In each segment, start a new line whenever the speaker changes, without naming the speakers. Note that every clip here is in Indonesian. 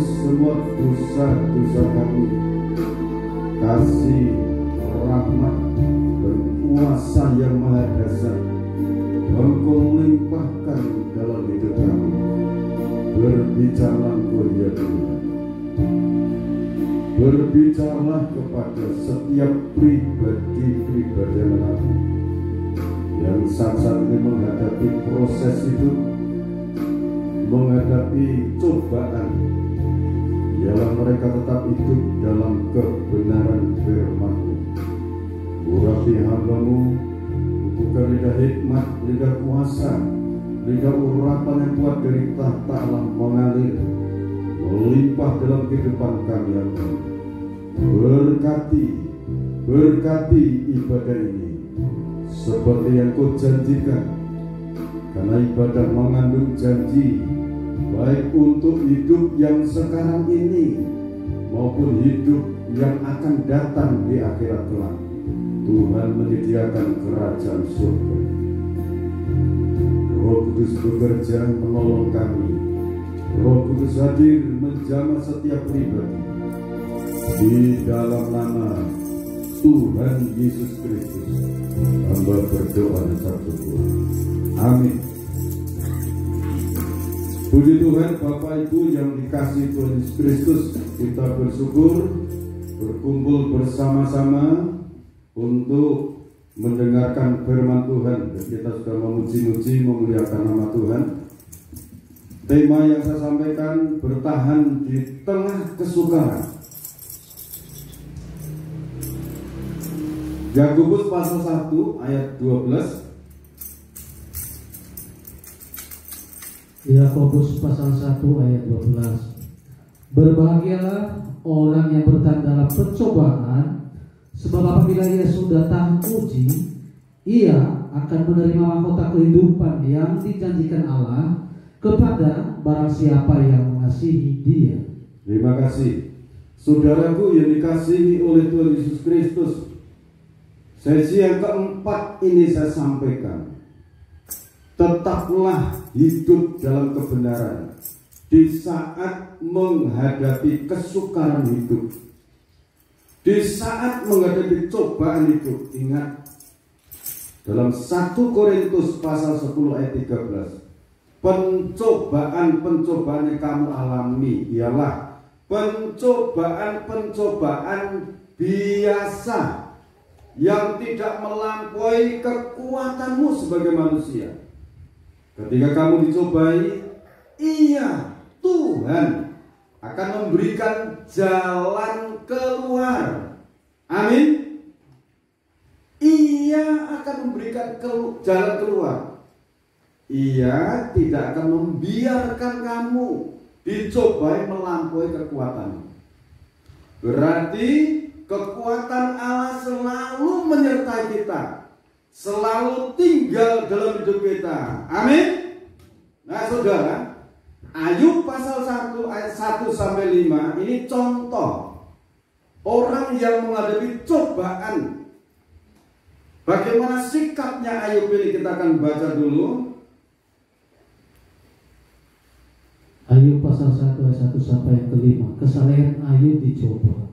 semua dosa-dosa kami. Kasih, rahmat, dan kuasa yang maha dahsyat Engkau limpahkan dalam hidup kami. Berbicaralah Engkau ya Tuhan. Berbicaralah kepada setiap pribadi-pribadi yang saat ini menghadapi proses hidup, menghadapi cobaan, biarlah mereka tetap hidup dalam kebenaran firman-Mu. Urapi hamba-Mu, bukan lidah hikmat, lidah kuasa, lidah urapan yang kuat dari tahta Allah mengalir, melimpah dalam kehidupan kami ya Tuhan. Berkati ibadah ini seperti yang Kau janjikan, karena ibadah mengandung janji baik untuk hidup yang sekarang ini maupun hidup yang akan datang di akhirat kelak. Tuhan menyediakan kerajaan surga. Roh Kudus bekerja menolong kami. Roh Kudus hadir menjamah setiap pribadi. Di dalam nama Tuhan Yesus Kristus, hamba berdoa dan bersyukur. Amin. Puji Tuhan, Bapak Ibu yang dikasihi Tuhan Yesus Kristus, kita bersyukur berkumpul bersama-sama untuk mendengarkan firman Tuhan. Kita sudah memuji-muji, memuliakan nama Tuhan. Tema yang saya sampaikan, bertahan di tengah kesukaran. Yakobus pasal 1 ayat 12.
Yakobus pasal 1 ayat 12. Berbahagialah orang yang bertahan dalam pencobaan, sebab apabila ia sudah tahan uji, ia akan menerima mahkota kehidupan yang dijanjikan Allah kepada barang siapa yang mengasihi Dia.
Terima kasih, saudaraku yang dikasihi oleh Tuhan Yesus Kristus. Sesi yang keempat ini saya sampaikan, tetaplah hidup dalam kebenaran di saat menghadapi kesukaran hidup, di saat menghadapi cobaan hidup. Ingat, dalam 1 Korintus pasal 10 ayat 13, pencobaan-pencobaan yang kamu alami ialah pencobaan-pencobaan biasa yang tidak melampaui kekuatanmu sebagai manusia. Ketika kamu dicobai, iya, Tuhan akan memberikan jalan keluar. Amin. Ia akan memberikan jalan keluar. Ia tidak akan membiarkan kamu dicobai melampaui kekuatanmu. Berarti kekuatan Allah selalu menyertai kita, selalu tinggal dalam hidup kita. Amin. Nah saudara, Ayub pasal 1 ayat 1 sampai 5 ini contoh orang yang menghadapi cobaan. Bagaimana sikapnya Ayub ini, kita akan baca dulu.
Ayub pasal 1 ayat 1 sampai yang kelima. Kesalehan Ayub dicoba.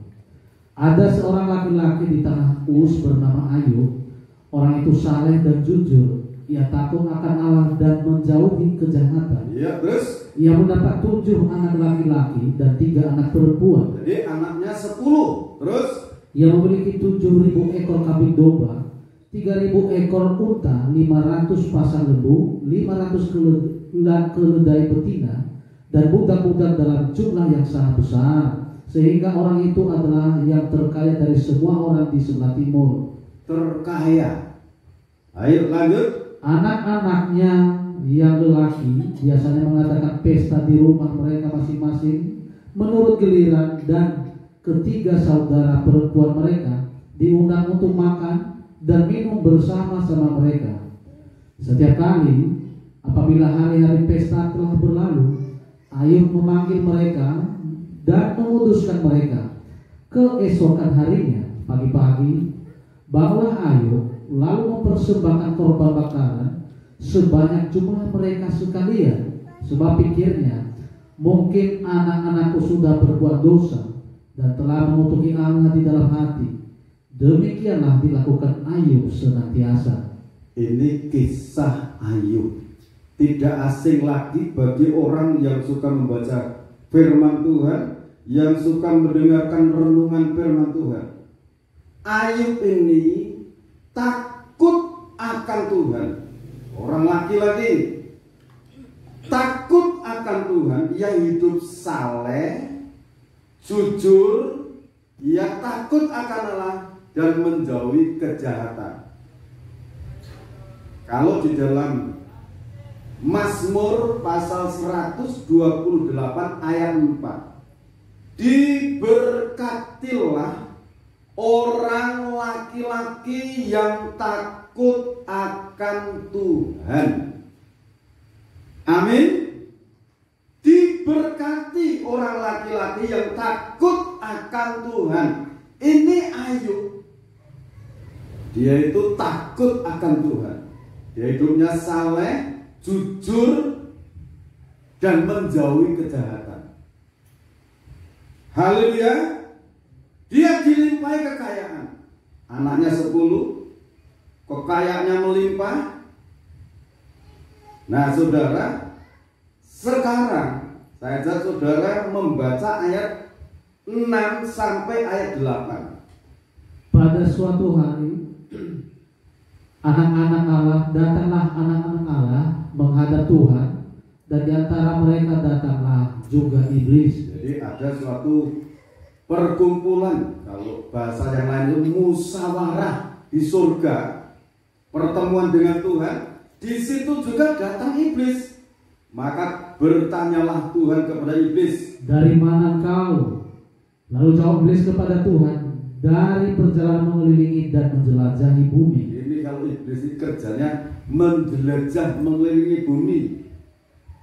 Ada seorang laki-laki di tanah Uz bernama Ayub. Orang itu saleh dan jujur. Ia takut akan Allah dan menjauhi kejahatan.
Ya, terus
ia mendapat 7 anak laki-laki dan 3 anak perempuan.
Jadi anaknya 10. Terus
ia memiliki 7.000 ekor kambing domba, 3.000 ekor unta, 500 pasang lembu, 500 keledai betina, dan budak-budak dalam jumlah yang sangat besar, sehingga orang itu adalah yang terkaya dari semua orang di sebelah timur.
Terkaya. Ayo lanjut.
Anak-anaknya yang lelaki biasanya mengadakan pesta di rumah mereka masing-masing menurut giliran, dan ketiga saudara perempuan mereka diundang untuk makan dan minum bersama-sama mereka. Setiap kali apabila hari-hari pesta telah berlalu, Ayub memanggil mereka dan memutuskan mereka. Keesokan harinya pagi-pagi, bawalah Ayub lalu mempersembahkan korban bakaran sebanyak jumlah mereka sekalian, sebab pikirnya, mungkin anak-anakku sudah berbuat dosa dan telah mengutuki Allah di dalam hati. Demikianlah dilakukan Ayub senantiasa.
Ini kisah Ayub. Tidak asing lagi bagi orang yang suka membaca firman Tuhan, yang suka mendengarkan renungan firman Tuhan. Ayub ini takut akan Tuhan. Orang laki-laki takut akan Tuhan, yang hidup saleh, jujur, yang takut akan Allah dan menjauhi kejahatan. Kalau di dalam Mazmur pasal 128 ayat 4, diberkatilah orang laki-laki yang takut akan Tuhan. Amin. Diberkati orang laki-laki yang takut akan Tuhan. Ini Ayub. Dia itu takut akan Tuhan. Dia hidupnya saleh, jujur, dan menjauhi kejahatan. Haleluya. Dia dilimpahi kekayaan. Anaknya 10, kekayaannya melimpah. Nah saudara, sekarang saya ajak saudara membaca ayat 6 sampai ayat 8.
Pada suatu hari anak-anak Allah, datanglah anak-anak Allah menghadap Tuhan, dan di antara mereka datanglah juga iblis.
Jadi ada suatu perkumpulan, kalau bahasa yang lain itu musyawarah di surga, pertemuan dengan Tuhan. Di situ juga datang iblis. Maka bertanyalah Tuhan kepada iblis,
dari mana engkau? Lalu jawab iblis kepada Tuhan, dari perjalanan mengelilingi dan menjelajahi bumi.
Ini kalau iblis ini kerjanya menjelajah mengelilingi bumi.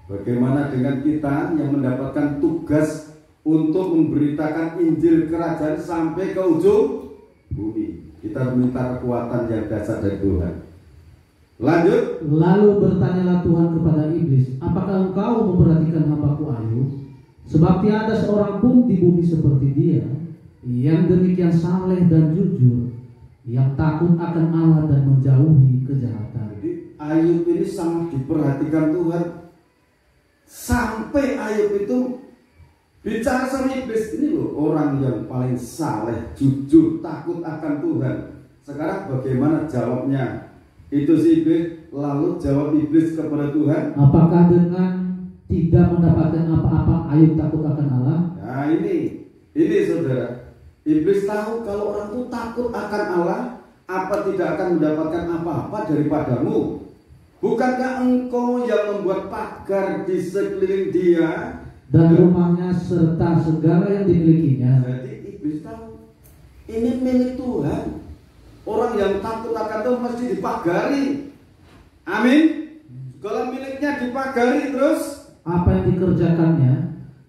Bagaimana dengan kita yang mendapatkan tugas untuk memberitakan Injil Kerajaan sampai ke ujung bumi? Kita meminta kekuatan yang dasar dari Tuhan. Lanjut.
Lalu bertanyalah Tuhan kepada iblis, apakah engkau memperhatikan hamba-Ku Ayub? Sebab tiada seorang pun di bumi seperti dia, yang demikian saleh dan jujur, yang takut akan Allah dan menjauhi kejahatan.
Jadi Ayub ini sangat diperhatikan Tuhan. Sampai Ayub itu bicara sama iblis, ini loh orang yang paling saleh, jujur, takut akan Tuhan. Sekarang bagaimana jawabnya? Itu si iblis. Lalu jawab iblis kepada Tuhan,
apakah dengan tidak mendapatkan apa-apa Ayub takut akan Allah?
Nah ini saudara, iblis tahu kalau orang itu takut akan Allah, apa tidak akan mendapatkan apa-apa daripadamu? Bukankah engkau yang membuat pagar di sekeliling dia
dan rumahnya serta segala yang dimilikinya?
Jadi iblis tahu ini milik Tuhan. Orang yang takut akan Tuhan mesti dipagari. Amin. Kalau miliknya dipagari, terus
apa yang dikerjakannya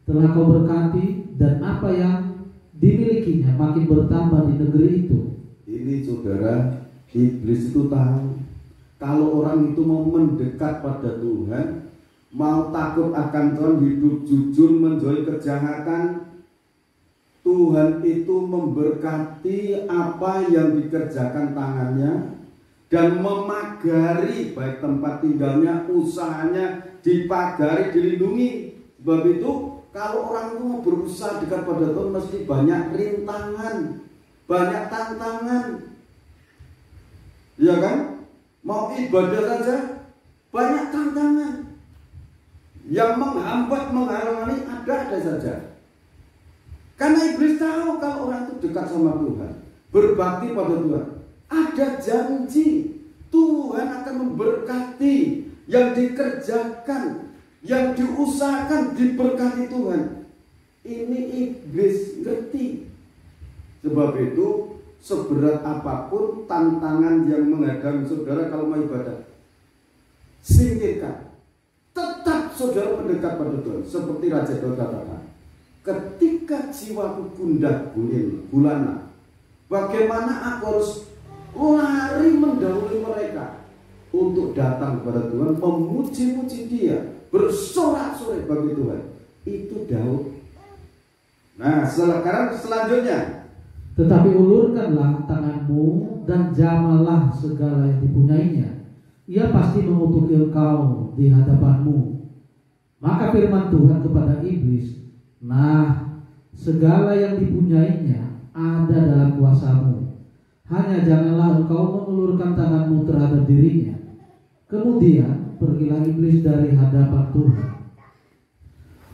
telah kau berkati, dan apa yang dimilikinya makin bertambah di negeri itu.
Ini saudara, iblis itu tahu kalau orang itu mau mendekat pada Tuhan, mau takut akan Tuhan, hidup jujur, menjauhi kejahatan, Tuhan itu memberkati apa yang dikerjakan tangannya dan memagari baik tempat tinggalnya, usahanya dipagari, dilindungi. Sebab itu kalau orang itu mau berusaha dekat pada Tuhan mesti banyak rintangan, banyak tantangan. Ya kan? Mau ibadah saja banyak tantangan. Yang menghambat, menghalangi ada saja. Karena iblis tahu kalau orang itu dekat sama Tuhan, berbakti pada Tuhan, ada janji Tuhan akan memberkati yang dikerjakan, yang diusahakan, diberkati Tuhan. Ini iblis ngerti. Sebab itu seberat apapun tantangan yang menghadapi saudara kalau mau ibadah, singkirkan. Tetap saudara mendekat pada Tuhan. Seperti Raja Daud katakan, ketika jiwaku gundah gulana, bagaimana aku harus lari mendahului mereka untuk datang kepada Tuhan, memuji-muji Dia, bersorak-sorai bagi Tuhan. Daud. Nah, sekarang selanjutnya.
Tetapi ulurkanlah tanganmu dan jamalah segala yang dipunyainya. Ia pasti mengutuki engkau di hadapanmu. Maka firman Tuhan kepada iblis, nah, segala yang dipunyainya ada dalam kuasamu. Hanya janganlah engkau mengulurkan tanganmu terhadap dirinya. Kemudian pergilah iblis dari hadapan Tuhan.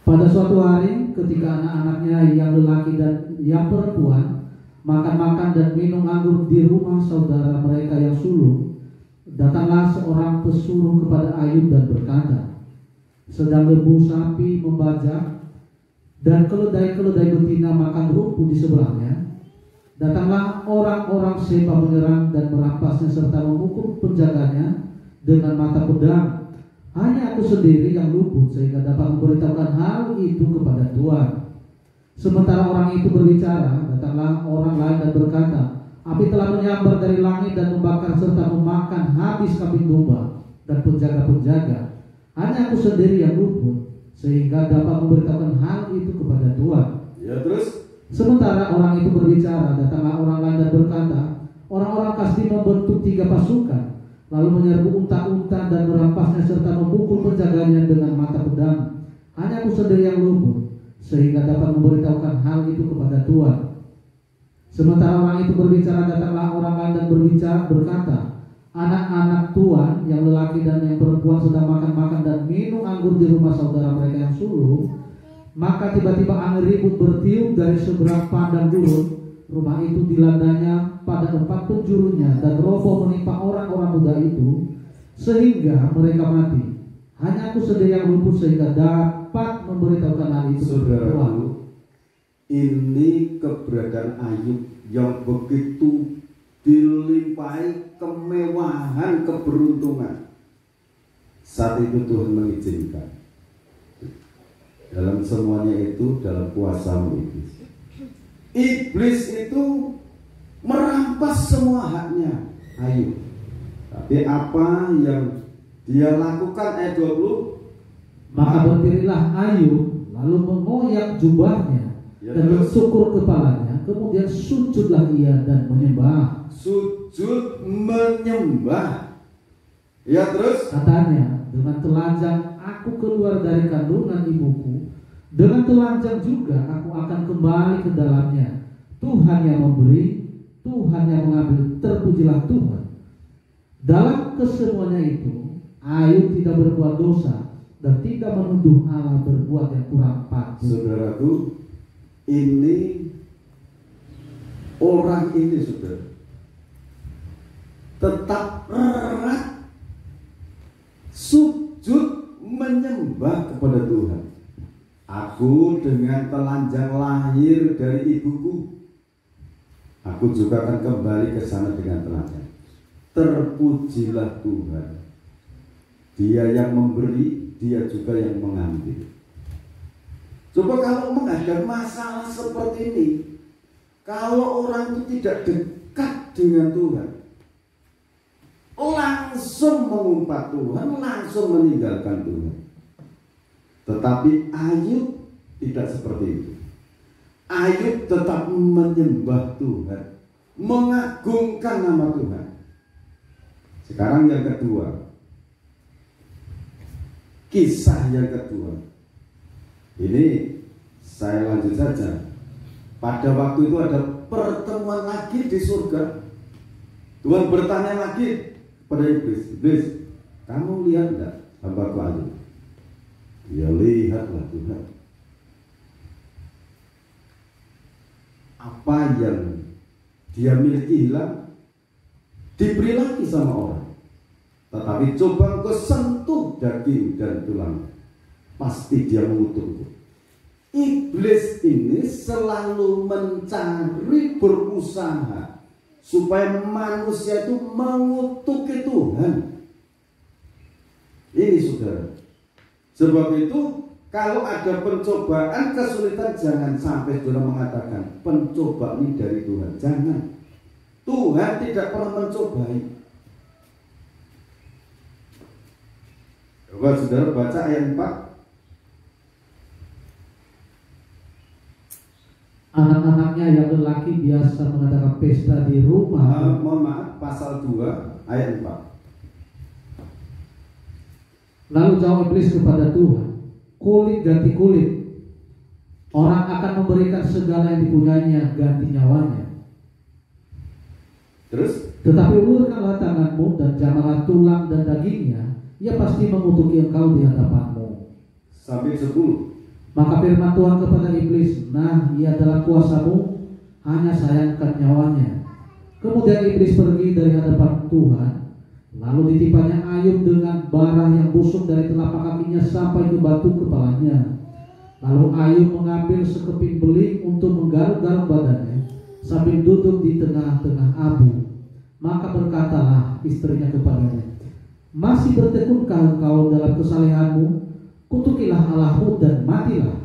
Pada suatu hari ketika anak-anaknya yang lelaki dan yang perempuan makan-makan dan minum anggur di rumah saudara mereka yang sulung, datanglah seorang pesuruh kepada Ayub dan berkata, sedang lembu sapi membajak dan keledai-keledai betina makan rumput di sebelahnya, datanglah orang-orang Seba menyerang dan merampasnya serta memukul penjaganya dengan mata pedang. Hanya aku sendiri yang luput sehingga dapat memberitahukan hal itu kepada Tuhan. Sementara orang itu berbicara, datanglah orang lain dan berkata, api telah menyambar dari langit dan membakar serta memakan habis kambing domba dan penjaga-penjaga. Hanya aku sendiri yang luput sehingga dapat memberitahukan hal itu kepada Tuhan.
Ya, terus
Sementara orang itu berbicara, datanglah orang lain dan berkata, orang-orang Kasdi membentuk 3 pasukan, lalu menyerbu unta-unta dan merampasnya serta memukul penjaganya dengan mata pedang. Hanya aku sendiri yang luput sehingga dapat memberitahukan hal itu kepada Tuhan. Sementara orang itu berbicara, datanglah orang lain dan berkata, anak-anak Tuhan yang lelaki dan yang perempuan sedang makan-makan dan minum anggur di rumah saudara mereka yang sulung. Maka tiba-tiba angin ribut bertiup dari seberang padang gurun. Rumah itu dilandanya pada 4 penjurunya dan roboh menimpa orang-orang muda itu sehingga mereka mati. Hanya aku sendiri yang luput sehingga dapat memberitahukan hal itu.
Saudaraku, ini keberadaan Ayub yang begitu dilimpahi kemewahan, keberuntungan. Saat itu Tuhan mengizinkan. Dalam semuanya itu dalam kuasamu iblis. Iblis itu merampas semua haknya Ayub. Tapi apa yang dia lakukan ayat 20?
Maka berdirilah Ayub lalu mengoyak jubahnya dan bersyukur kepalanya. Kemudian sujudlah ia dan menyembah.
Sujud menyembah. Ya, terus
Katanya, dengan telanjang aku keluar dari kandungan ibuku, dengan telanjang juga aku akan kembali ke dalamnya. Tuhan yang memberi, Tuhan yang mengambil, terpujilah Tuhan. Dalam kesemuanya itu, Ayub tidak berbuat dosa dan tidak menuduh Allah berbuat yang kurang patut.
saudaraku, ini orang ini saudara tetap erat sujud menyembah kepada Tuhan. Aku dengan telanjang lahir dari ibuku, aku juga akan kembali ke sana dengan telanjang. Terpujilah Tuhan. Dia yang memberi, dia juga yang mengambil. Coba kalau menghadapi masalah seperti ini, kalau orang itu tidak dekat dengan Tuhan, langsung mengumpat Tuhan, langsung meninggalkan Tuhan. Tetapi Ayub tidak seperti itu. Ayub tetap menyembah Tuhan, mengagungkan nama Tuhan. Sekarang yang kedua, kisah yang kedua. Ini saya lanjut saja. Pada waktu itu ada pertemuan lagi di surga. Tuhan bertanya lagi pada iblis, iblis, kamu lihat enggak hambaku Ayub? Ya, lihatlah Tuhan. Apa yang dia miliki hilang, diberi lagi sama orang. Tetapi coba engkau sentuh daging dan tulang, pasti dia mengutukmu. Iblis ini selalu mencari, berusaha supaya manusia itu mengutuki Tuhan. Ini saudara. Sebab itu kalau ada pencobaan, kesulitan, jangan sampai saudara mengatakan pencoba ini dari Tuhan. Jangan. Tuhan tidak pernah mencobai. Coba saudara baca ayat 4.
Anak-anaknya yang lelaki biasa mengadakan pesta di rumah.
Mohon maaf, pasal 2 ayat 4.
Lalu jawab iblis kepada Tuhan, kulit ganti kulit. Orang akan memberikan segala yang dipunyainya ganti nyawanya.
Terus?
Tetapi ulurkanlah tanganmu dan jamalah tulang dan dagingnya, ia pasti mengutuki engkau di hadapanmu.
Sampai 10.
Maka firman Tuhan kepada iblis, nah ia adalah kuasamu, hanya sayangkan nyawanya. Kemudian iblis pergi dari hadapan Tuhan. Lalu ditipanya Ayub dengan bara yang busuk dari telapak kakinya sampai ke batu kepalanya. Lalu Ayub mengambil sekeping beling untuk menggaruk-garuk badannya sambil duduk di tengah-tengah abu. Maka berkatalah istrinya kepadanya, masih bertekunkah engkau dalam kesalehanmu? Kutukilah Allahmu dan matilah.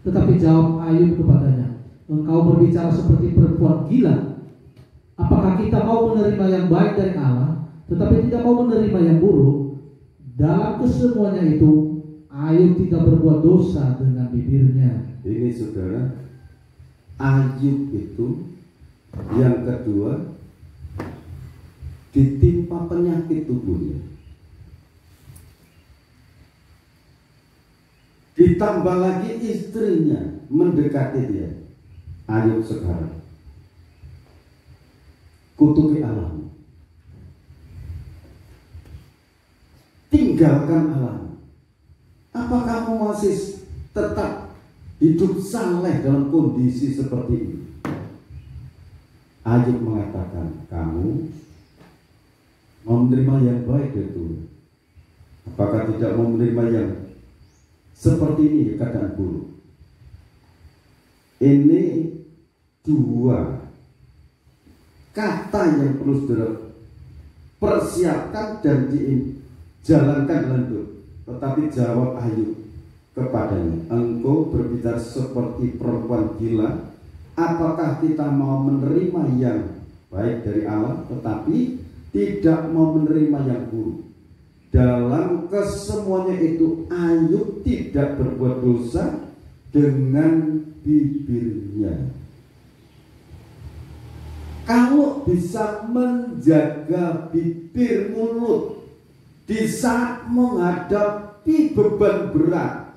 Tetapi jawab Ayub kepadanya, engkau berbicara seperti perempuan gila. Apakah kita mau menerima yang baik dari Allah, tetapi tidak mau menerima yang buruk? Dalam kesemuanya itu, Ayub tidak berbuat dosa dengan bibirnya.
Ini saudara, Ayub itu yang kedua ditimpa penyakit tubuhnya. Ditambah lagi istrinya mendekati dia. Ayub sekarang, kutuki Allahmu, tinggalkan Allahmu. Apa kamu masih tetap hidup saleh dalam kondisi seperti ini? Ayub mengatakan, kamu mau menerima yang baik dari Tuhan? Apakah tidak mau menerima yang seperti ini, keadaan buruk? Ini dua kata yang perlu saudara persiapkan dan dijalankan dalam hidup. Tetapi jawab Ayub kepadanya, engkau berbicara seperti perempuan gila. Apakah kita mau menerima yang baik dari Allah tetapi tidak mau menerima yang buruk? Dalam kesemuanya itu Ayub tidak berbuat dosa dengan bibirnya. Kalau bisa menjaga bibir mulut di saat menghadapi beban berat,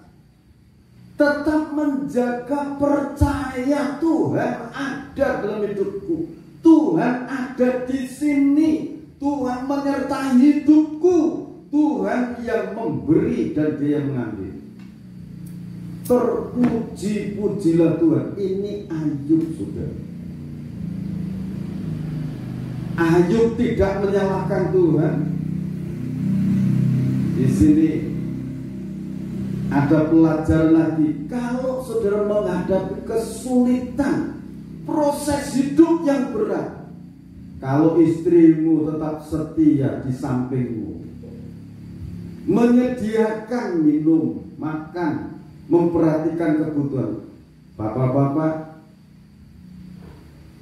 tetap menjaga percaya Tuhan ada dalam hidupku, Tuhan ada di sini, Tuhan menyertai hidupku, Tuhan yang memberi dan Dia yang mengambil. Terpuji-pujilah Tuhan. Ini Ayub, saudara. Ayub tidak menyalahkan Tuhan. Di sini ada pelajaran lagi. Kalau saudara menghadapi kesulitan, proses hidup yang berat, kalau istrimu tetap setia di sampingmu, menyediakan minum, makan, memperhatikan kebutuhan, bapak-bapak,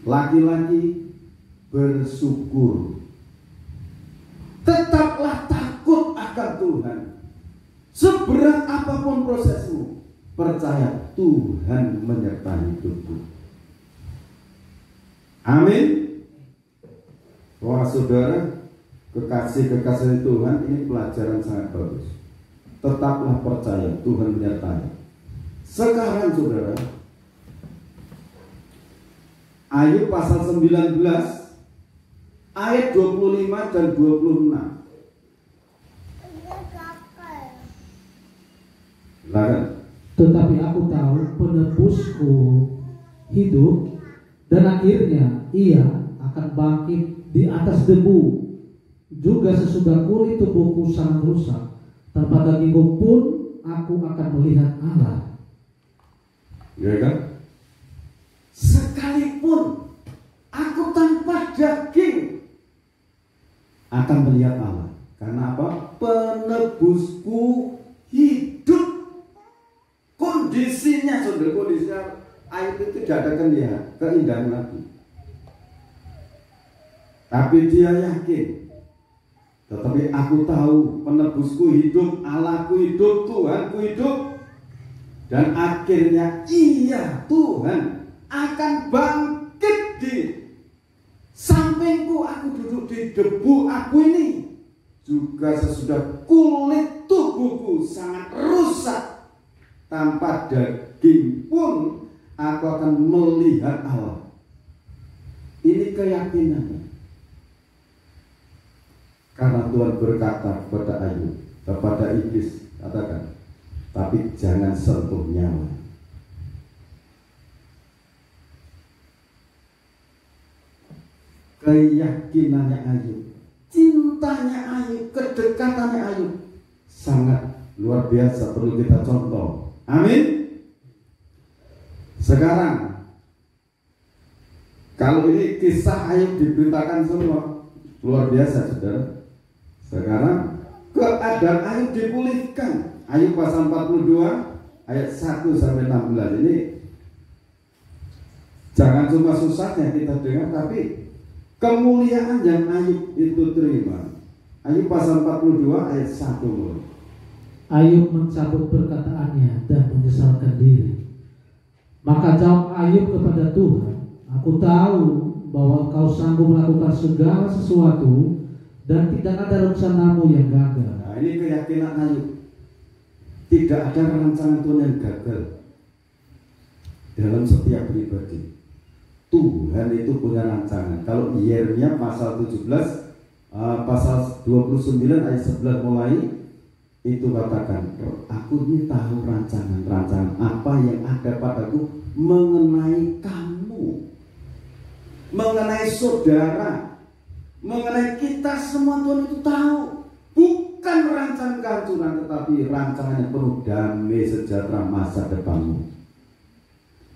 laki-laki, bersyukur. Tetaplah takut akan Tuhan. Seberat apapun prosesmu, percaya Tuhan menyertai hidupmu. Amin. Wah saudara, kekasih-kekasih Tuhan, ini pelajaran sangat bagus. Tetaplah percaya Tuhan menyertai. Sekarang saudara, Ayub pasal 19 ayat 25 dan 26.
Tetapi aku tahu penebusku hidup, dan akhirnya ia akan bangkit di atas debu. Juga sesudah kulit tubuhku sangat rusak, tanpa dagingku pun aku akan melihat Allah.
Ya kan? Sekalipun aku tanpa daging akan melihat Allah. Karena apa? Penebusku hidup. Kondisinya, saudara, kondisinya Ayub itu tidak ada keindahan lagi. Tapi dia yakin, tetapi aku tahu penebusku hidup, Allahku hidup, Tuhanku hidup. Dan akhirnya iya, Tuhan akan bangkit di sampingku. Aku duduk di debu abu ini. Juga sesudah kulit tubuhku sangat rusak, tanpa daging pun aku akan melihat Allah. Ini keyakinannya. Karena Tuhan berkata kepada Ayub, kepada iblis, katakan, tapi jangan sentuh nyawa. Keyakinannya Ayub, cintanya Ayub, kedekatannya Ayub sangat luar biasa, perlu kita contoh. Amin. Sekarang, kalau ini kisah Ayub diberitakan semua, luar biasa, saudara. Sekarang keadaan Ayub dipulihkan. Ayub pasal 42 ayat 1 sampai 16 ini jangan cuma susahnya kita dengar, tapi kemuliaan yang Ayub itu terima. Ayub pasal 42 ayat 1 mulai.
Ayub mencabut perkataannya dan menyesalkan diri. Maka jawab Ayub kepada Tuhan, aku tahu bahwa Engkau sanggup melakukan segala sesuatu dan tidak ada rencanamu yang gagal.
Nah, ini keyakinan Ayub. Tidak ada rancangan Tuhan yang gagal dalam setiap pribadi. Tuhan itu punya rancangan. Kalau Yeremia pasal 17 pasal 29 ayat 11 mulai itu katakan, aku ini tahu rancangan apa yang ada padaku mengenai kamu, mengenai saudara, mengenai kita semua. Tuhan itu tahu. Bukan rancangan kehancuran, tetapi rancangan yang penuh damai sejahtera masa depanmu.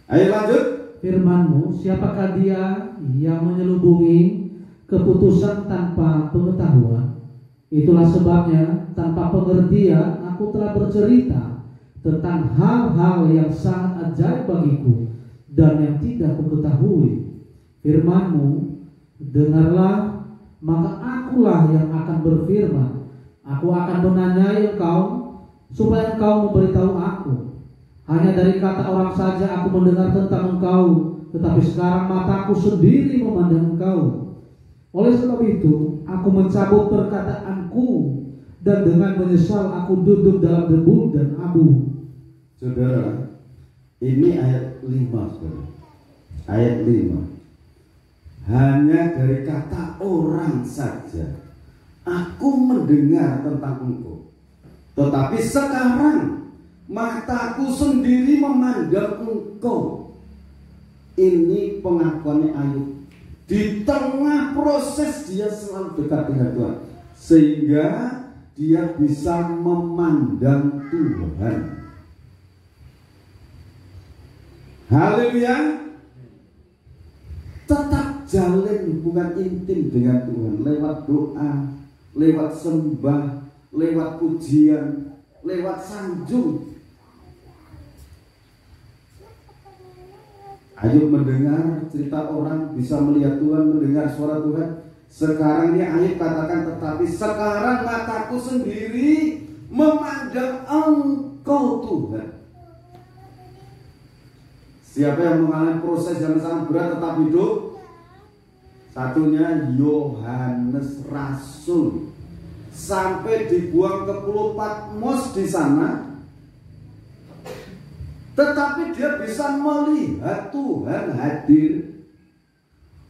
Ayo lanjut.
Firman-Mu, siapakah dia yang menyelubungi keputusan tanpa pengetahuan? Itulah sebabnya tanpa pengertian aku telah bercerita tentang hal-hal yang sangat ajaib bagiku dan yang tidak kuketahui. Firman-Mu, dengarlah, maka akulah yang akan berfirman. Aku akan menanyai engkau supaya engkau memberitahu aku. Hanya dari kata orang saja aku mendengar tentang engkau, tetapi sekarang mataku sendiri memandang engkau. Oleh sebab itu aku mencabut perkataanku, dan dengan menyesal aku duduk dalam debu dan abu.
Saudara, ini ayat 5, saudara. Ayat 5. Hanya dari kata orang saja aku mendengar tentang engkau, tetapi sekarang mataku sendiri memandang engkau. Ini pengakuannya Ayub. Di tengah proses dia selalu dekat dengan Tuhan, sehingga dia bisa memandang Tuhan. Haleluya. Tetap jalin hubungan intim dengan Tuhan lewat doa, lewat sembah, lewat pujian, lewat sanjung. Ayub mendengar cerita orang, bisa melihat Tuhan, mendengar suara Tuhan. Sekarang ini Ayub katakan, tetapi sekarang mataku sendiri memandang engkau Tuhan. Siapa yang mengalami proses yang sangat berat tetap hidup? Satunya Yohanes Rasul, sampai dibuang ke Pulau Patmos di sana, tetapi dia bisa melihat Tuhan hadir,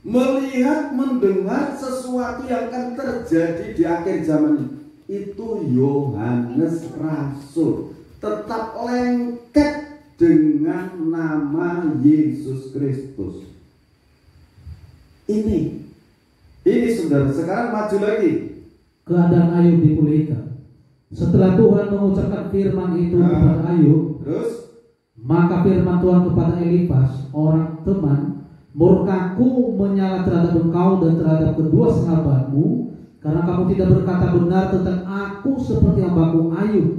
melihat, mendengar sesuatu yang akan terjadi di akhir zaman ini. Itu Yohanes Rasul, tetap lengket dengan nama Yesus Kristus. Ini saudara. Sekarang maju lagi.
Keadaan Ayub dipulihkan. Setelah Tuhan mengucapkan firman itu kepada Ayub,
terus
maka firman Tuhan kepada Elifas, orang teman, murkaku menyala terhadap engkau dan terhadap kedua sahabatmu, karena kamu tidak berkata benar tentang aku seperti hambaku Ayub.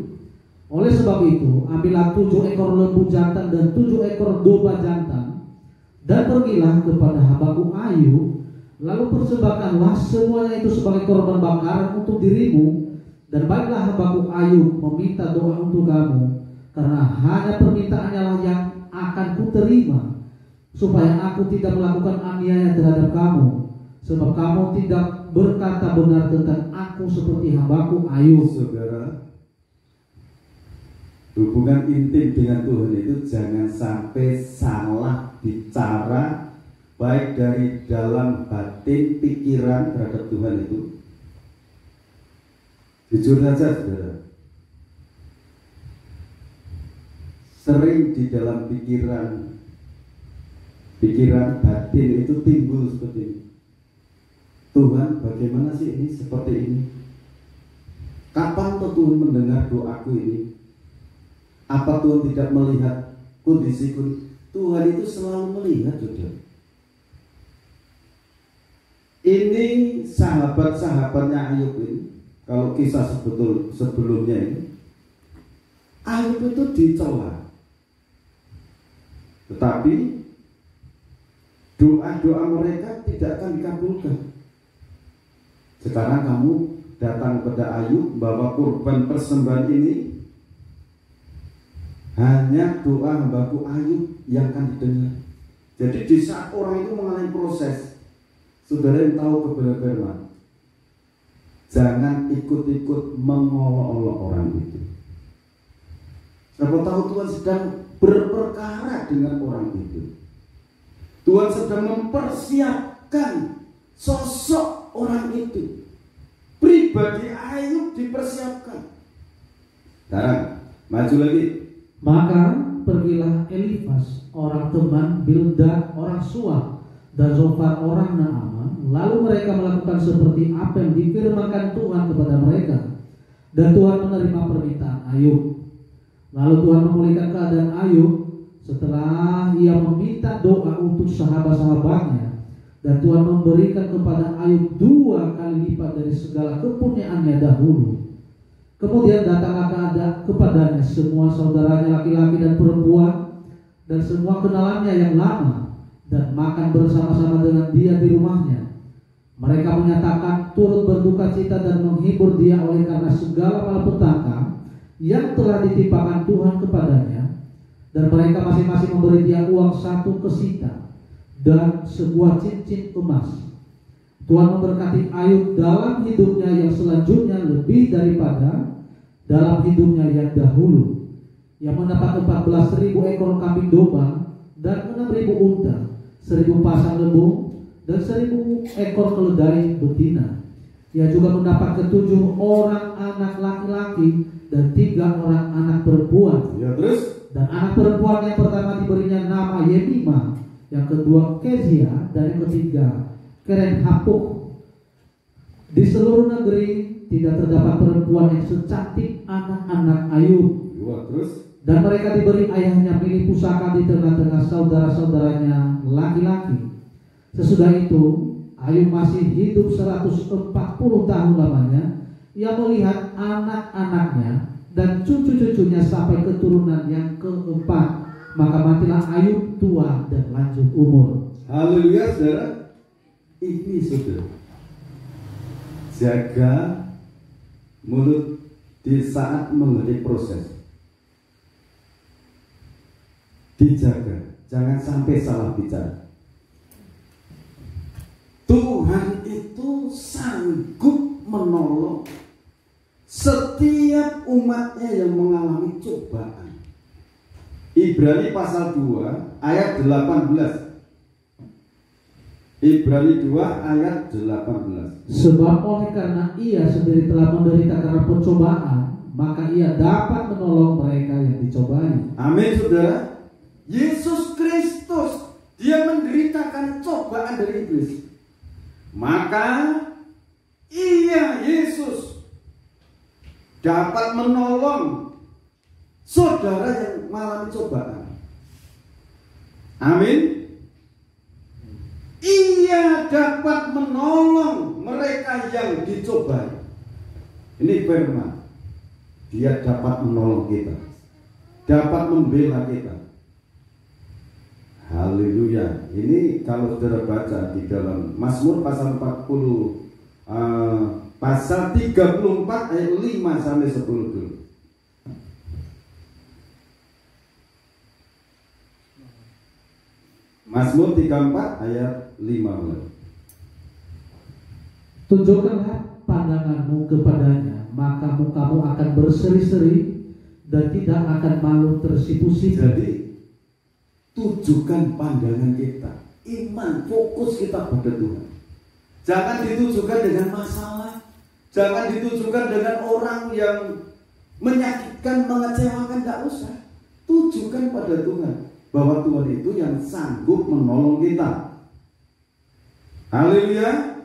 Oleh sebab itu, ambillah 7 ekor lembu jantan dan 7 ekor domba jantan, dan pergilah kepada hambaku Ayub, lalu persembahkanlah semuanya itu sebagai korban bakaran untuk dirimu, dan baiklah hambaku Ayub meminta doa untuk kamu, karena hanya permintaannya lah yang akan kuterima. supaya aku tidak melakukan aniaya terhadap kamu, sebab kamu tidak berkata benar tentang aku seperti hambaku Ayub.
Saudara, hubungan intim dengan Tuhan itu jangan sampai salah bicara, baik dari dalam batin pikiran terhadap Tuhan itu. Jujur saja saudara, sering di dalam pikiran batin itu timbul seperti ini. Tuhan, bagaimana sih ini seperti ini? Kapan tuh Tuhan mendengar doaku ini? Apa Tuhan tidak melihat kondisiku? Tuhan itu selalu melihat, saudara. Ini sahabat-sahabatnya Ayub ini, kalau kisah sebelumnya ini, Ayub itu dicela, tetapi doa-doa mereka tidak akan dikabulkan. Sekarang kamu datang kepada Ayub bawa kurban persembahan ini, hanya doa hambaku Ayub yang akan didengar. Jadi di saat orang itu mengalami proses, saudara yang tahu kebenaran firman, jangan ikut-ikut mengolok-olok orang itu. Siapa tahu Tuhan sedang berperkara dengan orang itu. Tuhan sedang mempersiapkan sosok orang itu. Pribadi Ayub dipersiapkan. Sekarang maju lagi.
Maka pergilah Elifas orang teman, Bildad orang Suah, dan Zofar orang Naaman. Lalu mereka melakukan seperti apa yang difirmankan Tuhan kepada mereka, dan Tuhan menerima permintaan Ayub. Lalu Tuhan memulihkan keadaan Ayub setelah ia meminta doa untuk sahabat-sahabatnya, dan Tuhan memberikan kepada Ayub 2 kali lipat dari segala kepunyaannya dahulu. Kemudian datanglah kepadanya semua saudaranya laki-laki dan perempuan, dan semua kenalannya yang lama, dan makan bersama-sama dengan dia di rumahnya. Mereka menyatakan turut berduka cita dan menghibur dia oleh karena segala malapetaka yang telah ditimpakan Tuhan kepadanya. Dan mereka masing-masing memberi dia uang 1 kesita dan sebuah cincin emas. Tuhan memberkati Ayub dalam hidupnya yang selanjutnya lebih daripada dalam hidupnya yang dahulu. Yang mendapat 14.000 ekor kambing domba dan 6.000 unta, 1.000 pasang lembu dan 1.000 ekor keledai betina. Ia juga mendapat 7 orang anak laki-laki dan 3 orang anak perempuan.
Ya, terus?
Dan anak perempuan yang pertama diberinya nama Yemima, yang kedua Kezia, dan yang ketiga Keren Hapuk. Di seluruh negeri tidak terdapat perempuan yang secantik anak-anak Ayub.
Ya, terus?
Dan mereka diberi ayahnya milih pusaka di tengah-tengah saudara-saudaranya laki-laki. Sesudah itu Ayub masih hidup 140 tahun lamanya. Ia melihat anak-anaknya dan cucu-cucunya sampai keturunan yang keempat. Maka matilah Ayub tua dan lanjut umur.
Haleluya, saudara. Ini saudara, jaga mulut di saat menghadapi proses. Dijaga, jangan sampai salah bicara. Tuhan itu sanggup menolong setiap umatnya yang mengalami cobaan. Ibrani pasal 2 ayat 18. Ibrani 2 ayat 18.
Sebab oleh karena ia sendiri telah menderita karena percobaan, maka ia dapat menolong mereka yang dicobai.
Amin, saudara. Yesus Kristus, dia menderitakan cobaan dari iblis. Maka ia, Yesus, dapat menolong saudara yang mengalami cobaan. Amin. Ia dapat menolong mereka yang dicobai. Ini firman. Dia dapat menolong kita, dapat membela kita. Haleluya. Ini kalau saudara baca di dalam Mazmur pasal 40, pasal 34 ayat 5 sampai 10 dulu. Mazmur 34 ayat 15.
Tunjukkanlah pandanganmu kepadanya, maka mukamu akan berseri-seri dan tidak akan malu tersipu-sipu.
Jadi tujukan pandangan kita, iman, fokus kita pada Tuhan. Jangan ditujukan dengan masalah, jangan ditujukan dengan orang yang menyakitkan, mengecewakan, tidak usah. Tujukan pada Tuhan, bahwa Tuhan itu yang sanggup menolong kita. Haleluya.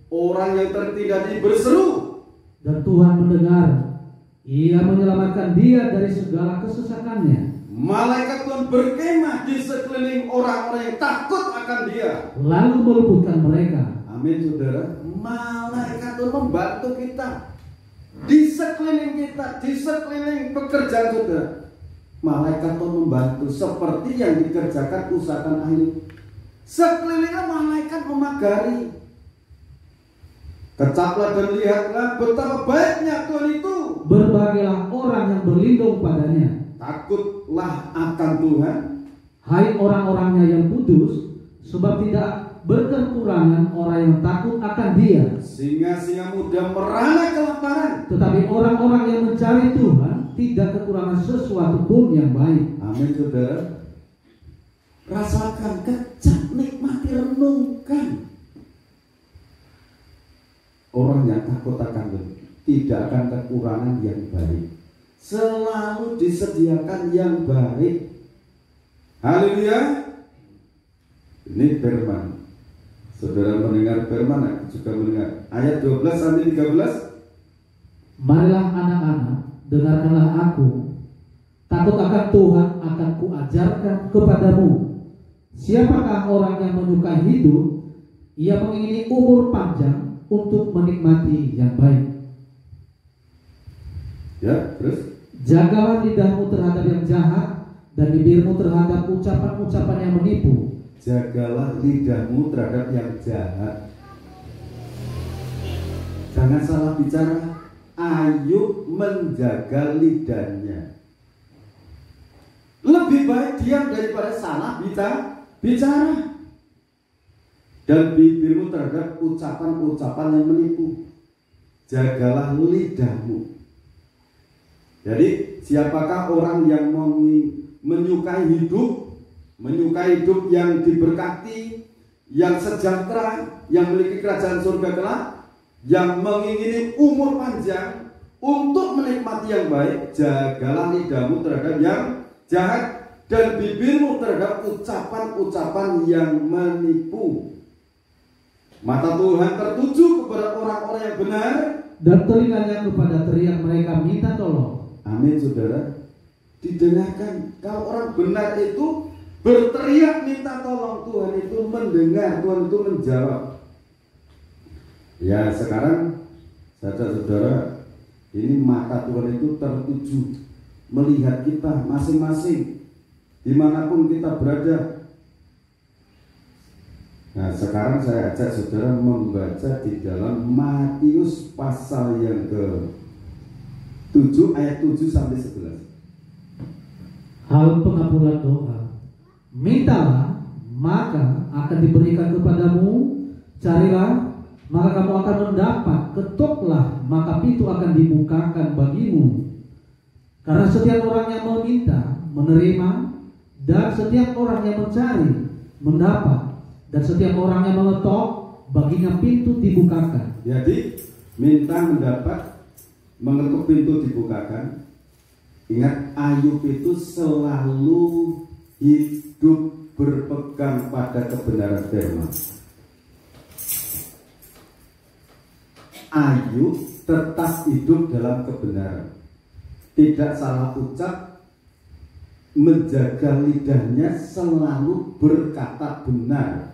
Orang yang tertindas ini berseru,
dan Tuhan mendengar. Ia menyelamatkan dia dari segala kesesakannya.
Malaikat Tuhan berkemah di sekeliling orang-orang yang takut akan dia,
lalu meluputkan mereka.
Amin, saudara. Malaikat Tuhan membantu kita di sekeliling kita, di sekeliling pekerjaan saudara. Malaikat Tuhan membantu seperti yang dikerjakan usahakan Ayub. Sekelilingnya malaikat memagari. Kecaplah dan lihatlah betapa baiknya Tuhan itu.
Berbahagialah orang yang berlindung padanya.
Takutlah akan Tuhan,
hai orang-orangnya yang kudus, sebab tidak berkekurangan orang yang takut akan dia.
Singa-singa muda merana kelaparan,
tetapi orang-orang yang mencari Tuhan tidak kekurangan sesuatu pun yang baik.
Amin, saudara. Rasakan, kecap, nikmati, renungkan. Orang yang takut akan Tuhan tidak akan kekurangan yang baik. Selalu disediakan yang baik. Haleluya. Ini firman. Saudara mendengar firman, aku juga mendengar. Ayat 12 sampai 13.
Marilah anak-anak, dengarkanlah aku. Takut akan Tuhan akan kuajarkan kepadamu. Siapakah orang yang menyukai hidup? Ia mengingini umur panjang untuk menikmati yang baik.
Ya, terus?
Jagalah lidahmu terhadap yang jahat dan bibirmu terhadap ucapan-ucapan yang menipu.
Jagalah lidahmu terhadap yang jahat. Jangan salah bicara. Ayub menjaga lidahnya. Lebih baik diam daripada salah bicara. Dan bibirmu terhadap ucapan-ucapan yang menipu. Jagalah lidahmu. Jadi siapakah orang yang menyukai hidup yang diberkati, yang sejahtera, yang memiliki kerajaan surga kelak, yang mengingini umur panjang untuk menikmati yang baik? Jagalah lidahmu terhadap yang jahat dan bibirmu terhadap ucapan-ucapan yang menipu. Mata Tuhan tertuju kepada orang-orang yang benar,
dan telinganya kepada teriak mereka minta tolong.
Amin, saudara. Didengarkan. Kalau orang benar itu berteriak minta tolong, Tuhan itu mendengar, Tuhan itu menjawab. Ya, sekarang saudara-saudara, ini mata Tuhan itu tertuju melihat kita masing-masing dimanapun kita berada. Nah, sekarang saya ajak saudara membaca di dalam Matius pasal yang ke-7 ayat 7 sampai 11.
Hal pengampunan doa. Mintalah, maka akan diberikan kepadamu. Carilah, maka kamu akan mendapat. Ketoklah, maka pintu akan dibukakan bagimu. Karena setiap orang yang meminta, menerima, dan setiap orang yang mencari, mendapat. Dan setiap orang yang mengetok, baginya pintu dibukakan.
Jadi minta mendapat, mengetuk pintu dibukakan. Ingat, Ayub itu selalu hidup berpegang pada kebenaran firman. Ayub tetap hidup dalam kebenaran, tidak salah ucap, menjaga lidahnya, selalu berkata benar.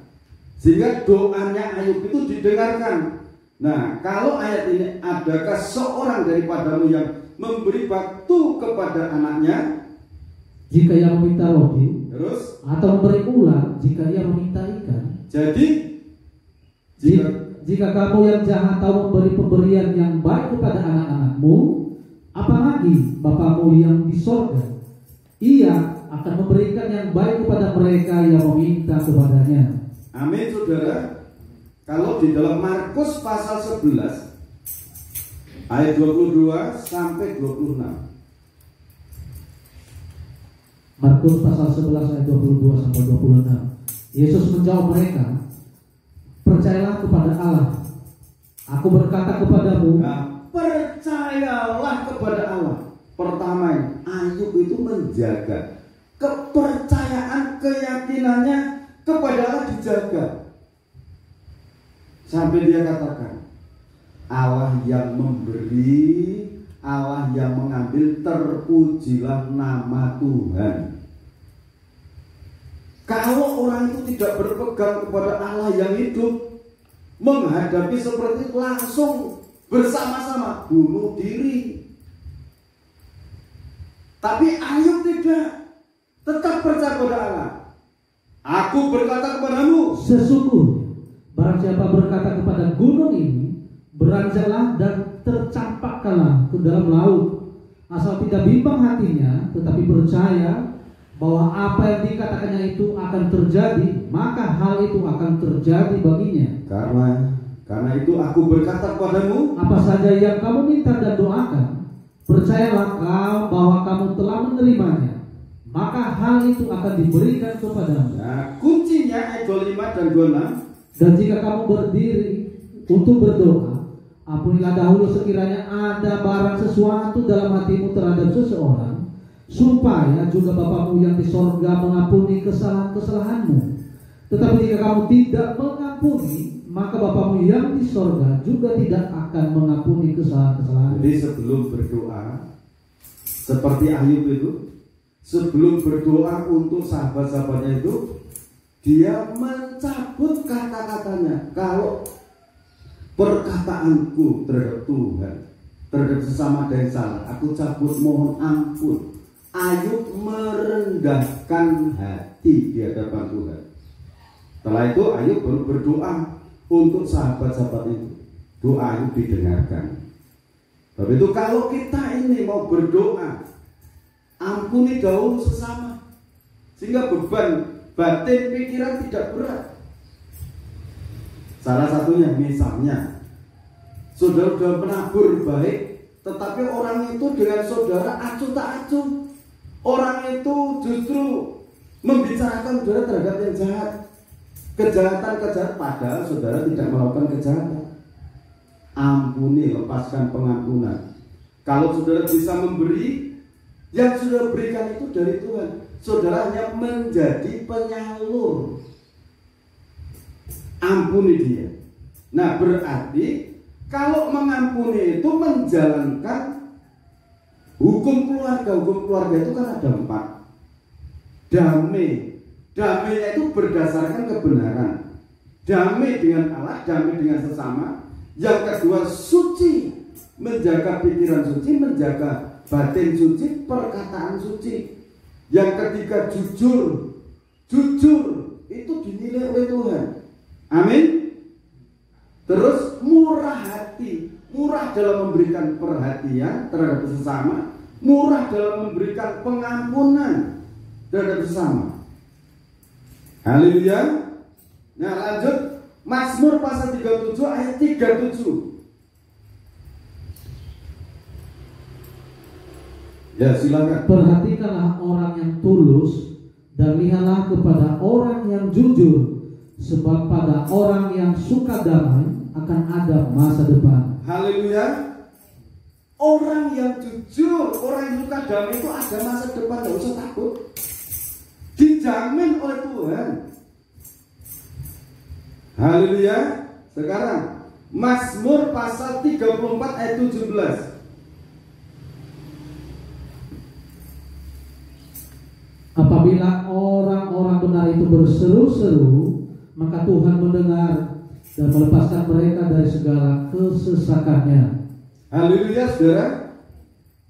Sehingga doanya Ayub itu didengarkan. Nah, kalau ayat ini, adakah seorang daripadamu yang memberi batu kepada anaknya
jika ia meminta roti,
terus,
atau memberi ular jika ia meminta ikan?
Jadi
jika kamu yang jahat tahu memberi pemberian yang baik kepada anak-anakmu, apalagi Bapamu yang di sorga, ia akan memberikan yang baik kepada mereka mereka yang meminta kepadanya.
Amin, saudara. Kalau di dalam Markus pasal 11 ayat 22 sampai 26.
Markus pasal 11 ayat 22 sampai 26. Yesus menjawab mereka, percayalah kepada Allah. Aku berkata kepadamu.
Nah, percayalah kepada Allah. Pertama, Ayub itu menjaga kepercayaan, keyakinannya kepada Allah dijaga. Sampai dia katakan, Allah yang memberi, Allah yang mengambil, terpujilah nama Tuhan. Kalau orang itu tidak berpegang kepada Allah yang hidup, menghadapi seperti itu langsung bersama-sama bunuh diri. Tapi Ayub tidak, tetap percaya kepada Allah. Aku berkata kepadamu,
sesungguhnya barang siapa berkata kepada gunung ini, beranjaklah dan tercampakkanlah ke dalam laut, asal tidak bimbang hatinya, tetapi percaya bahwa apa yang dikatakannya itu akan terjadi, maka hal itu akan terjadi baginya.
Karena itu aku berkata kepadamu,
apa saja yang kamu minta dan doakan, percayalah kau bahwa kamu telah menerimanya, maka hal itu akan diberikan kepadamu.
Nah, kuncinya ayat 25 dan 26.
Dan jika kamu berdiri untuk berdoa, ampunilah dahulu sekiranya ada barang sesuatu dalam hatimu terhadap seseorang, supaya juga Bapamu yang di sorga mengampuni kesalahan-kesalahanmu. Tetapi jika kamu tidak mengampuni, maka Bapamu yang di sorga juga tidak akan mengampuni kesalahan-kesalahanmu.
Jadi sebelum berdoa, seperti Ayub itu, sebelum berdoa untuk sahabat-sahabatnya itu, dia mencabut kata-katanya. Kalau perkataanku terhadap Tuhan, terhadap sesama ada yang salah, aku cabut, mohon ampun. Ayub merendahkan hati di hadapan Tuhan. Setelah itu Ayub baru berdoa untuk sahabat-sahabat itu. Doa Ayub didengarkan. Sebab itu kalau kita ini mau berdoa, ampuni dahulu sesama, sehingga beban batin pikiran tidak berat. Salah satunya misalnya, saudara sudah menabur baik, tetapi orang itu dengan saudara acuh tak acuh. Orang itu justru membicarakan saudara terhadap yang jahat, kejahatan-kejahatan, padahal saudara tidak melakukan kejahatan. Ampuni, lepaskan pengampunan. Kalau saudara bisa memberi, yang saudara berikan itu dari Tuhan. Saudara hanya menjadi penyalur. Ampuni dia. Nah, berarti kalau mengampuni itu menjalankan hukum keluarga. Hukum keluarga itu kan ada 4. Damai. Damainya itu berdasarkan kebenaran. Damai dengan Allah, damai dengan sesama. Yang kedua, suci. Menjaga pikiran suci, menjaga batin suci, perkataan suci. Yang ketiga, jujur. Jujur itu dinilai oleh Tuhan. Amin. Terus murah hati. Murah dalam memberikan perhatian terhadap sesama, murah dalam memberikan pengampunan terhadap sesama. Haleluya. Nah, lanjut Mazmur pasal 37 ayat 37. Ya, silakan.
Perhatikanlah orang yang tulus dan lihatlah kepada orang yang jujur, sebab pada orang yang suka damai akan ada masa depan.
Haleluya. Orang yang jujur, orang yang suka damai itu ada masa depan, tidak usah takut. Dijamin oleh Tuhan. Haleluya. Sekarang Mazmur pasal 34 ayat 17.
Apabila orang-orang benar itu berseru-seru, maka Tuhan mendengar dan melepaskan mereka dari segala kesesakannya.
Haleluya, saudara.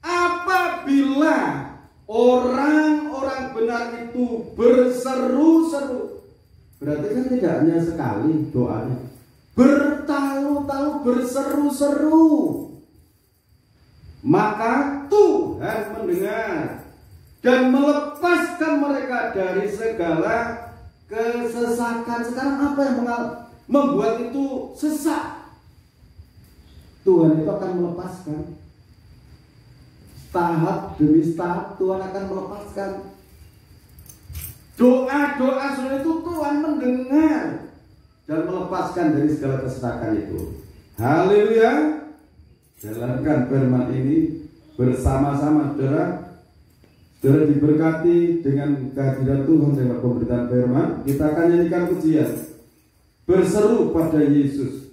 Apabila orang-orang benar itu berseru-seru, berarti kan tidak hanya sekali doanya, bertalu-talu berseru-seru, maka Tuhan mendengar dan melepaskan melepaskan mereka dari segala kesesakan. Sekarang apa yang membuat itu sesak? Tuhan itu akan melepaskan. Tahap demi tahap Tuhan akan melepaskan. Doa-doa saudara itu Tuhan mendengar dan melepaskan dari segala kesesakan itu. Haleluya. Jalankan firman ini bersama-sama saudara. Saudara diberkati dengan kehadiran Tuhan lewat pemberitaan firman. Kita akan nyanyikan pujian berseru pada Yesus,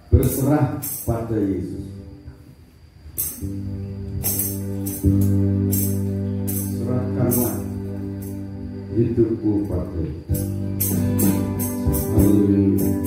berserah pada Yesus. Serahkanlah hidupku pada Yesus. Haleluya.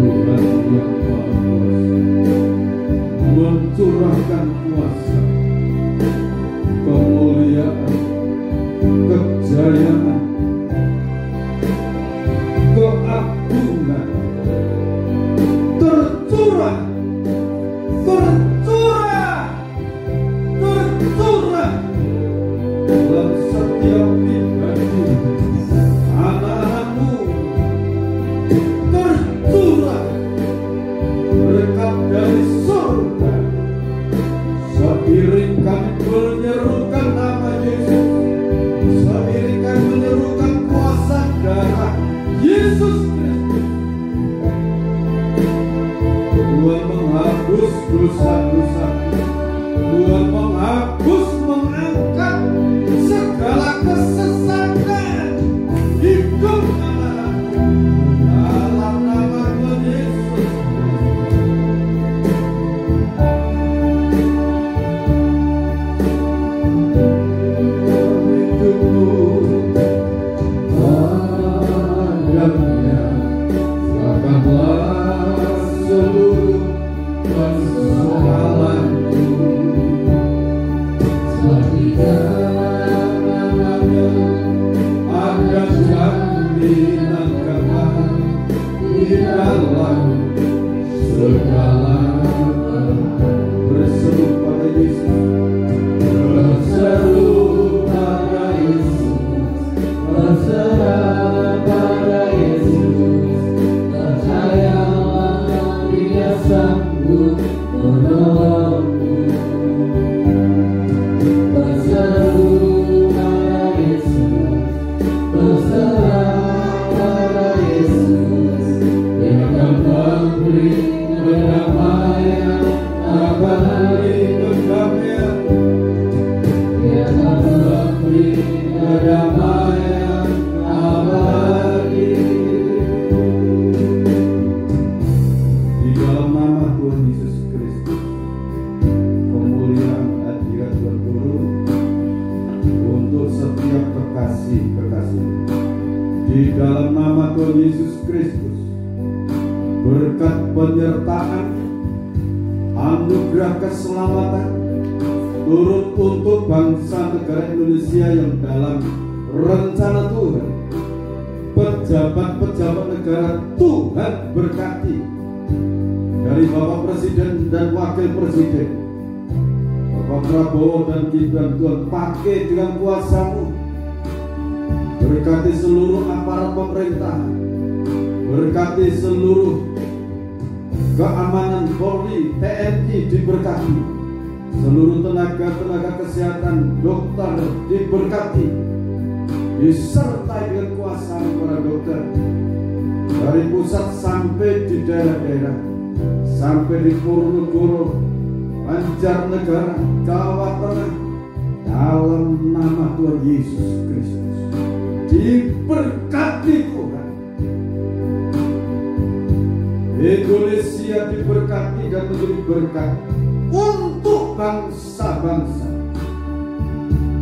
Tuhan
curahkan kuasa, kemuliaan, kejayaan, keagungan tercurah dalam setiap pribadi anak-anakmu, tercurah berkat dari surga. Seiring kami menyerukan nama Yesus, seiring kami menyerukan kuasa darah Yesus Kristus, Tuhan menghapus dosa-dosa, Tuhan menghapus, mengangkat segala kesesatan hidup anak-anakmu dalam nama Tuhan Yesus. Di dalam nama Tuhan Yesus Kristus, berkat penyertaan, anugerah keselamatan turun untuk bangsa negara Indonesia yang dalam rencana Tuhan. Pejabat-pejabat negara Tuhan berkati, dari Bapak Presiden dan Wakil Presiden, Bapak Prabowo dan Gibran, Tuhan pakai dengan kuasa-Mu. Berkati seluruh aparat pemerintah, berkati seluruh keamanan Polri, TNI diberkati, seluruh tenaga kesehatan, dokter diberkati, disertai dengan kuasa para dokter dari pusat sampai di daerah-daerah, sampai di Purwokerto, Banjarnegara, Jawa Tengah, dalam nama Tuhan Yesus Kristus. Diberkati Tuhan. Indonesia diberkati dan menjadi berkat untuk bangsa-bangsa.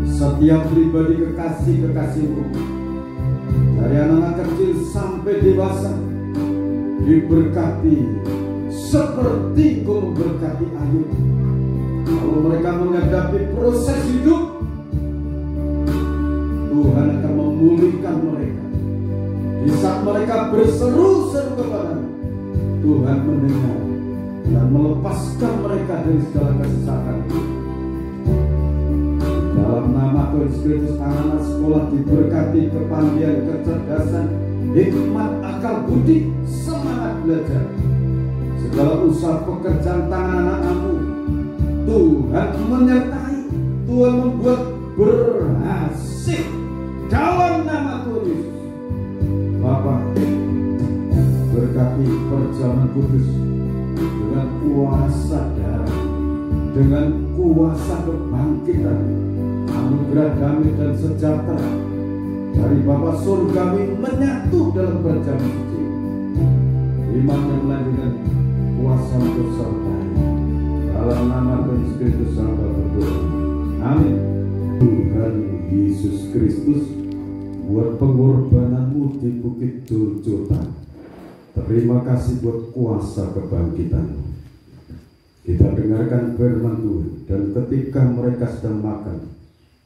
Setiap pribadi kekasih-kekasihmu, dari anak-anak kecil sampai dewasa, diberkati seperti Kau memberkati Ayub. Kalau mereka menghadapi proses hidup, Tuhan akan memulihkan mereka. Di saat mereka berseru-seru kepada Tuhan, mendengar dan melepaskan mereka dari segala kesesatan itu. Dalam nama Tuhan Yesus Kristus, anak-anak sekolah diberkati kepandaian, kecerdasan, hikmat, akal budi, semangat belajar. Segala usaha pekerjaan tangan anak-anakmu Tuhan menyertai, Tuhan membuat berhasil dalam nama Tuhan Yesus. Bapak, berkati perjalanan kudus dengan kuasa darah, dengan kuasa kebangkitan, anugerah damai dan sejahtera dari Bapa surgawi menyatu dalam kerajaan suci. Iman yang melanjutkan kuasa untuk sertai dalam nama Tuhan Yesus Kristus hamba berdoa. Amin. Tuhan Yesus Kristus, buat pengorbananmu di Bukit Juljutan. Terima kasih buat kuasa kebangkitan. Kita dengarkan firman Tuhan, dan ketika mereka sedang makan,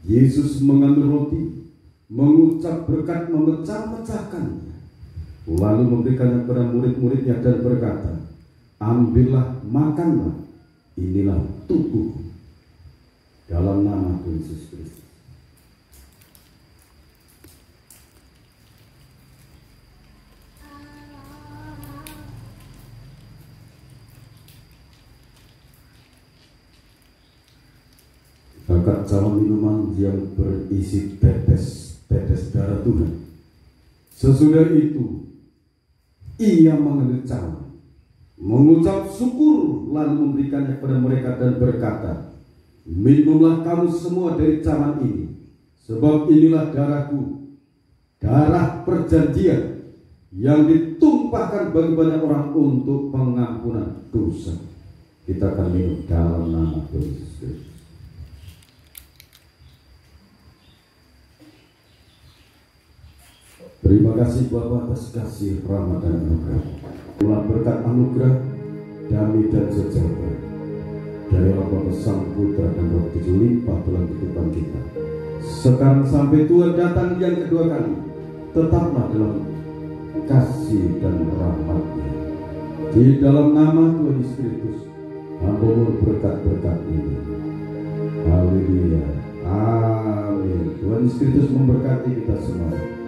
Yesus mengambil roti, mengucap berkat, memecah-mecahkannya, lalu memberikannya kepada murid-muridnya dan berkata, ambillah, makanlah, inilah tubuh dalam nama Tuhan Yesus Kristus. Berkat calon minuman yang berisi tetes darah Tuhan. Sesudah itu, ia mengambil cawan, mengucap syukur, lalu memberikannya kepada mereka dan berkata, minumlah kamu semua dari cawan ini, sebab inilah darahku, darah perjanjian yang ditumpahkan bagi banyak orang untuk pengampunan dosa. Kita akan minum dalam nama Tuhan Yesus Kristus. Terima kasih Bapa atas kasih, rahmat dan anugerah. Ulah berkat anugerah, damai dan sejahtera dari Allah Bapa, Sang Putra dan Roh Kudus limpah dalam kehidupan kita. Sekarang sampai Tuhan datang yang kedua kali, tetaplah dalam kasih dan rahmat-Nya. Di dalam nama Tuhan Yesus Kristus, hamba berkat-berkat ini. Haleluya. Amin. Tuhan Yesus Kristus memberkati kita semua.